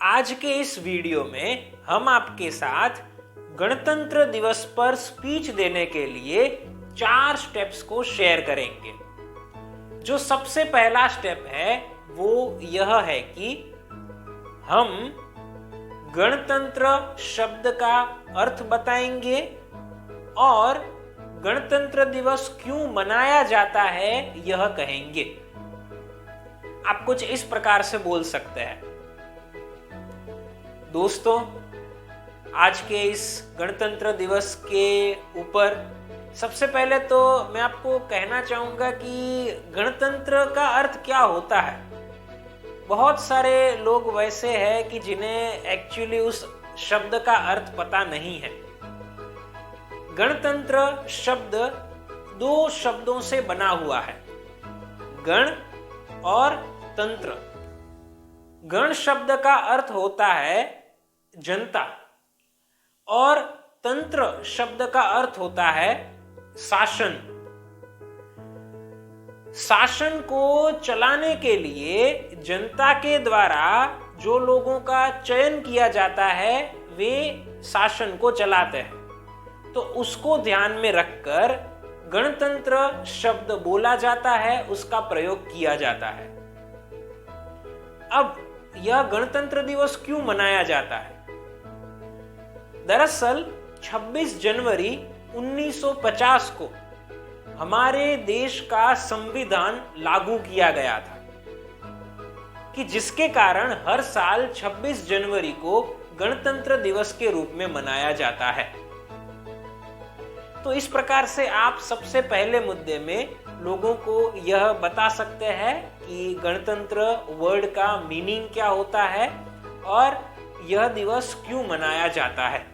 आज के इस वीडियो में हम आपके साथ गणतंत्र दिवस पर स्पीच देने के लिए 4 स्टेप्स को शेयर करेंगे। जो सबसे पहला स्टेप है वो यह है कि हम गणतंत्र शब्द का अर्थ बताएंगे और गणतंत्र दिवस क्यों मनाया जाता है यह कहेंगे। आप कुछ इस प्रकार से बोल सकते हैं। दोस्तों, आज के इस गणतंत्र दिवस के ऊपर सबसे पहले तो मैं आपको कहना चाहूंगा कि गणतंत्र का अर्थ क्या होता है। बहुत सारे लोग वैसे हैं कि जिन्हें एक्चुअली उस शब्द का अर्थ पता नहीं है। गणतंत्र शब्द 2 शब्दों से बना हुआ है, गण और तंत्र। गण शब्द का अर्थ होता है जनता और तंत्र शब्द का अर्थ होता है शासन। शासन को चलाने के लिए जनता के द्वारा जो लोगों का चयन किया जाता है वे शासन को चलाते हैं। तो उसको ध्यान में रखकर गणतंत्र शब्द बोला जाता है, उसका प्रयोग किया जाता है। अब यह गणतंत्र दिवस क्यों मनाया जाता है? दरअसल 26 जनवरी 1950 को हमारे देश का संविधान लागू किया गया था कि जिसके कारण हर साल 26 जनवरी को गणतंत्र दिवस के रूप में मनाया जाता है। तो इस प्रकार से आप सबसे पहले मुद्दे में लोगों को यह बता सकते हैं कि गणतंत्र वर्ड का मीनिंग क्या होता है और यह दिवस क्यों मनाया जाता है।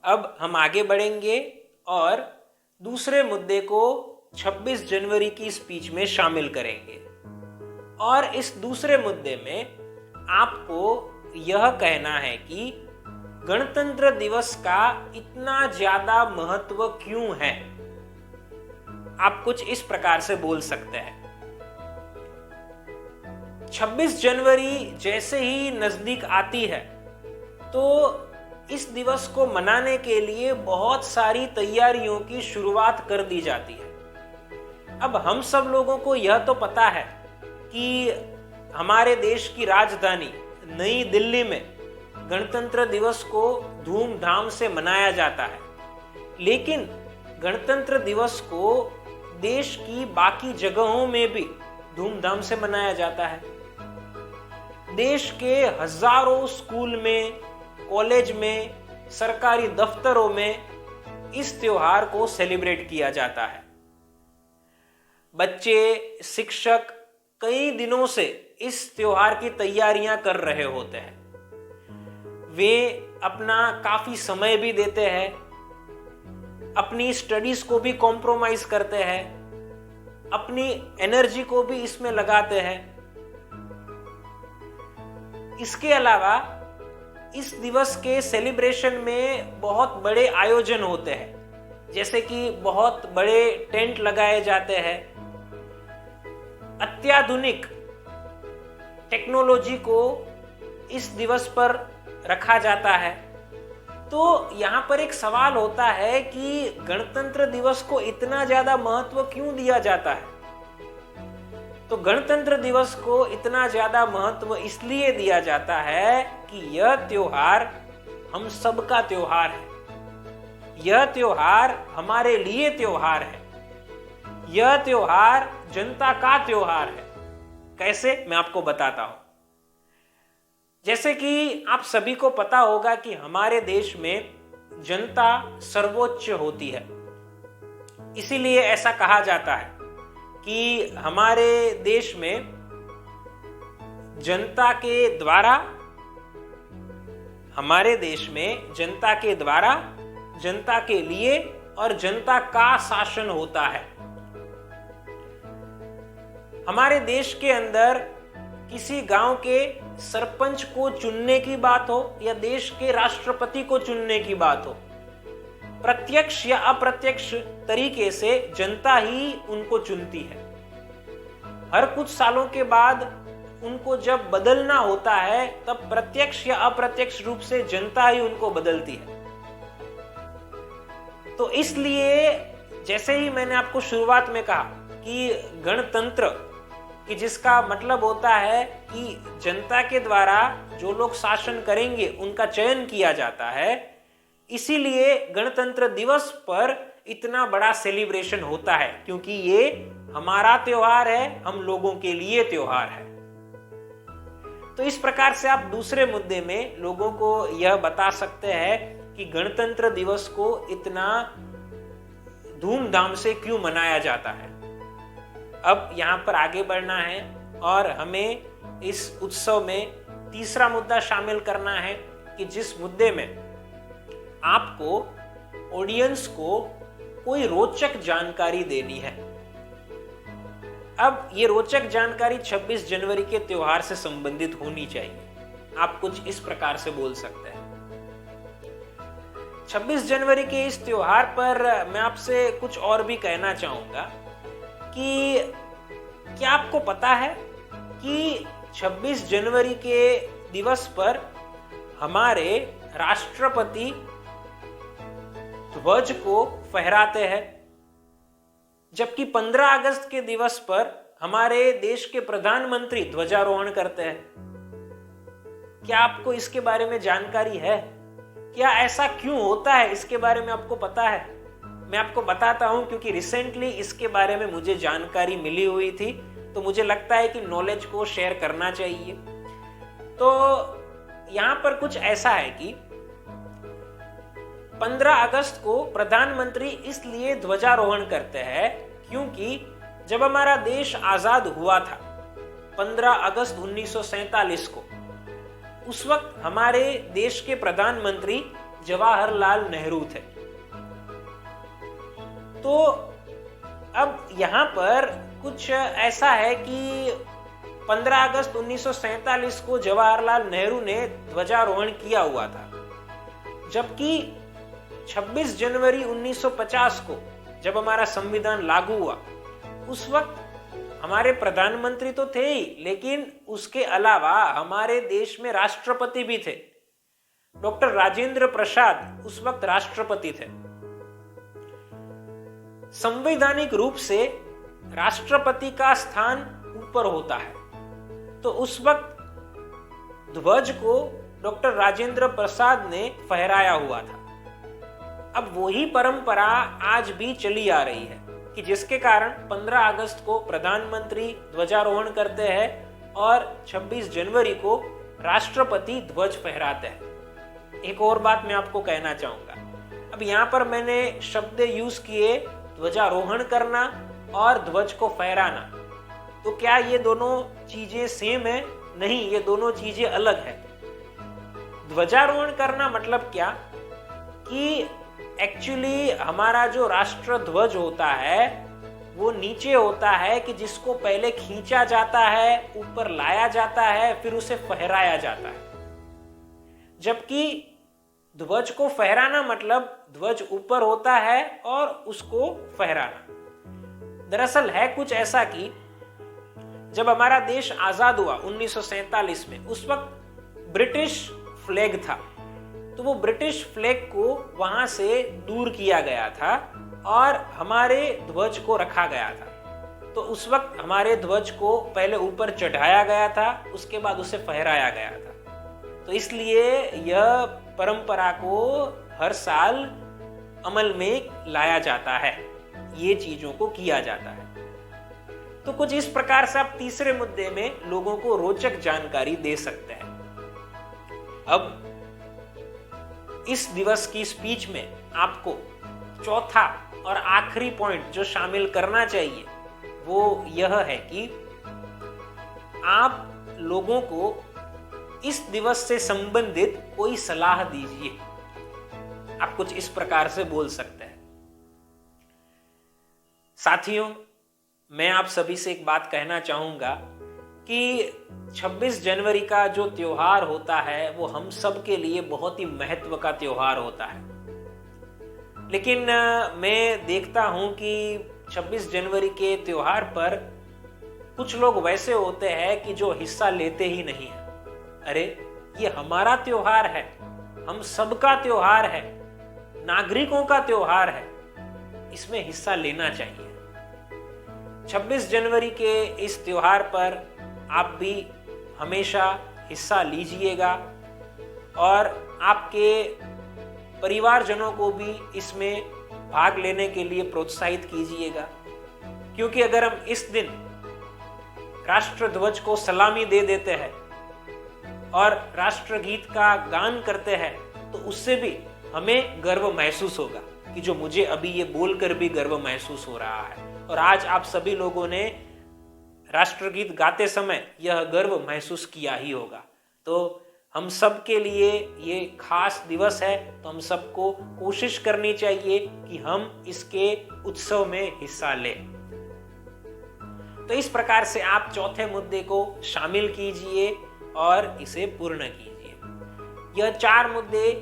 अब हम आगे बढ़ेंगे और दूसरे मुद्दे को 26 जनवरी की स्पीच में शामिल करेंगे। और इस दूसरे मुद्दे में आपको यह कहना है कि गणतंत्र दिवस का इतना ज्यादा महत्व क्यों है। आप कुछ इस प्रकार से बोल सकते हैं। 26 जनवरी जैसे ही नजदीक आती है तो इस दिवस को मनाने के लिए बहुत सारी तैयारियों की शुरुआत कर दी जाती है। अब हम सब लोगों को यह तो पता है कि हमारे देश की राजधानी नई दिल्ली में गणतंत्र दिवस को धूमधाम से मनाया जाता है, लेकिन गणतंत्र दिवस को देश की बाकी जगहों में भी धूमधाम से मनाया जाता है। देश के हजारों स्कूल में, कॉलेज में, सरकारी दफ्तरों में इस त्योहार को सेलिब्रेट किया जाता है। बच्चे, शिक्षक कई दिनों से इस त्योहार की तैयारियां कर रहे होते हैं। वे अपना काफी समय भी देते हैं, अपनी स्टडीज को भी कॉम्प्रोमाइज करते हैं, अपनी एनर्जी को भी इसमें लगाते हैं। इसके अलावा इस दिवस के सेलिब्रेशन में बहुत बड़े आयोजन होते हैं, जैसे कि बहुत बड़े टेंट लगाए जाते हैं, अत्याधुनिक टेक्नोलॉजी को इस दिवस पर रखा जाता है। तो यहाँ पर एक सवाल होता है कि गणतंत्र दिवस को इतना ज्यादा महत्व क्यों दिया जाता है? तो गणतंत्र दिवस को इतना ज्यादा महत्व इसलिए दिया जाता है कि यह त्योहार हम सबका त्योहार है। यह त्योहार हमारे लिए त्योहार है। यह त्योहार जनता का त्योहार है। कैसे, मैं आपको बताता हूं। जैसे कि आप सभी को पता होगा कि हमारे देश में जनता सर्वोच्च होती है। इसीलिए ऐसा कहा जाता है कि हमारे देश में जनता के द्वारा जनता के लिए और जनता का शासन होता है। हमारे देश के अंदर किसी गांव के सरपंच को चुनने की बात हो या देश के राष्ट्रपति को चुनने की बात हो, प्रत्यक्ष या अप्रत्यक्ष तरीके से जनता ही उनको चुनती है। हर कुछ सालों के बाद उनको जब बदलना होता है तब प्रत्यक्ष या अप्रत्यक्ष रूप से जनता ही उनको बदलती है। तो इसलिए जैसे ही मैंने आपको शुरुआत में कहा कि गणतंत्र, कि जिसका मतलब होता है कि जनता के द्वारा जो लोग शासन करेंगे उनका चयन किया जाता है, इसीलिए गणतंत्र दिवस पर इतना बड़ा सेलिब्रेशन होता है, क्योंकि ये हमारा त्योहार है, हम लोगों के लिए त्योहार है। तो इस प्रकार से आप दूसरे मुद्दे में लोगों को यह बता सकते हैं कि गणतंत्र दिवस को इतना धूमधाम से क्यों मनाया जाता है। अब यहां पर आगे बढ़ना है और हमें इस उत्सव में तीसरा मुद्दा शामिल करना है कि जिस मुद्दे में आपको, ऑडियंस को कोई रोचक जानकारी देनी है। अब ये रोचक जानकारी 26 जनवरी के त्योहार से संबंधित होनी चाहिए। आप कुछ इस प्रकार से बोल सकते हैं। 26 जनवरी के इस त्योहार पर मैं आपसे कुछ और भी कहना चाहूंगा कि क्या आपको पता है कि 26 जनवरी के दिवस पर हमारे राष्ट्रपति ध्वज को फहराते हैं, जबकि 15 अगस्त के दिवस पर हमारे देश के प्रधानमंत्री ध्वजारोहण करते हैं। क्या आपको इसके बारे में जानकारी है? क्या ऐसा क्यों होता है, इसके बारे में आपको पता है? मैं आपको बताता हूं, क्योंकि रिसेंटली इसके बारे में मुझे जानकारी मिली हुई थी, तो मुझे लगता है कि नॉलेज को शेयर करना चाहिए। तो यहां पर कुछ ऐसा है कि 15 अगस्त को प्रधानमंत्री इसलिए ध्वजारोहण करते हैं क्योंकि जब हमारा देश आजाद हुआ था 15 अगस्त 1947 को, उस वक्त हमारे देश के प्रधानमंत्री जवाहरलाल नेहरू थे। तो अब यहां पर कुछ ऐसा है कि 15 अगस्त 1947 को जवाहरलाल नेहरू ने ध्वजारोहण किया हुआ था, जबकि 26 जनवरी 1950 को जब हमारा संविधान लागू हुआ, उस वक्त हमारे प्रधानमंत्री तो थे ही, लेकिन उसके अलावा हमारे देश में राष्ट्रपति भी थे। डॉक्टर राजेंद्र प्रसाद उस वक्त राष्ट्रपति थे। संवैधानिक रूप से राष्ट्रपति का स्थान ऊपर होता है, तो उस वक्त ध्वज को डॉक्टर राजेंद्र प्रसाद ने फहराया हुआ था। अब वही परंपरा आज भी चली आ रही है कि जिसके कारण 15 अगस्त को प्रधानमंत्री ध्वजारोहण करते हैं और 26 जनवरी को राष्ट्रपति ध्वज फहराते हैं। एक और बात मैं आपको कहना चाहूंगा। अब यहां पर मैंने शब्द यूज किए, ध्वजारोहण करना और ध्वज को फहराना। तो क्या ये दोनों चीजें सेम है? नहीं, ये दोनों चीजें अलग है। ध्वजारोहण करना मतलब क्या कि एक्चुअली हमारा जो राष्ट्र ध्वज होता है वो नीचे होता है, कि जिसको पहले खींचा जाता है, ऊपर लाया जाता है, फिर उसे फहराया जाता है। जबकि ध्वज को फहराना मतलब ध्वज ऊपर होता है और उसको फहराना। दरअसल है कुछ ऐसा कि जब हमारा देश आजाद हुआ 1947 में, उस वक्त ब्रिटिश फ्लैग था, तो वो ब्रिटिश फ्लैग को वहां से दूर किया गया था और हमारे ध्वज को रखा गया था। तो उस वक्त हमारे ध्वज को पहले ऊपर चढ़ाया गया था, उसके बाद उसे फहराया गया था। तो इसलिए यह परंपरा को हर साल अमल में लाया जाता है, ये चीजों को किया जाता है। तो कुछ इस प्रकार से आप तीसरे मुद्दे में लोगों को रोचक जानकारी दे सकते हैं। अब इस दिवस की स्पीच में आपको चौथा और आखिरी पॉइंट जो शामिल करना चाहिए वो यह है कि आप लोगों को इस दिवस से संबंधित कोई सलाह दीजिए। आप कुछ इस प्रकार से बोल सकते हैं। साथियों, मैं आप सभी से एक बात कहना चाहूंगा कि 26 जनवरी का जो त्योहार होता है वो हम सब के लिए बहुत ही महत्व का त्योहार होता है। लेकिन मैं देखता हूं कि 26 जनवरी के त्योहार पर कुछ लोग वैसे होते हैं कि जो हिस्सा लेते ही नहीं है। अरे ये हमारा त्योहार है, हम सबका त्योहार है, नागरिकों का त्योहार है, इसमें हिस्सा लेना चाहिए। 26 जनवरी के इस त्योहार पर आप भी हमेशा हिस्सा लीजिएगा और आपके परिवारजनों को भी इसमें भाग लेने के लिए प्रोत्साहित कीजिएगा, क्योंकि अगर हम इस दिन राष्ट्रध्वज को सलामी दे देते हैं और राष्ट्रगीत का गान करते हैं तो उससे भी हमें गर्व महसूस होगा कि जो मुझे अभी ये बोलकर भी गर्व महसूस हो रहा है। और आज आप सभी लोगों ने राष्ट्रगीत गाते समय यह गर्व महसूस किया ही होगा। तो हम सब के लिए ये खास दिवस है, तो हम सबको कोशिश करनी चाहिए कि हम इसके उत्सव में हिस्सा लें। तो इस प्रकार से आप चौथे मुद्दे को शामिल कीजिए और इसे पूर्ण कीजिए। यह 4 मुद्दे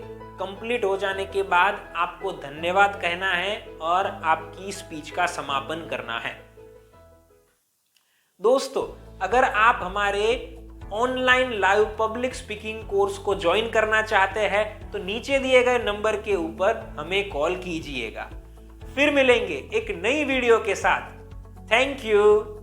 कंप्लीट हो जाने के बाद आपको धन्यवाद कहना है और आपकी स्पीच का समापन करना है। दोस्तों, अगर आप हमारे online live public speaking course को ज्वाइन करना चाहते हैं तो नीचे दिए गए नंबर के ऊपर हमें कॉल कीजिएगा। फिर मिलेंगे एक नई वीडियो के साथ। Thank you.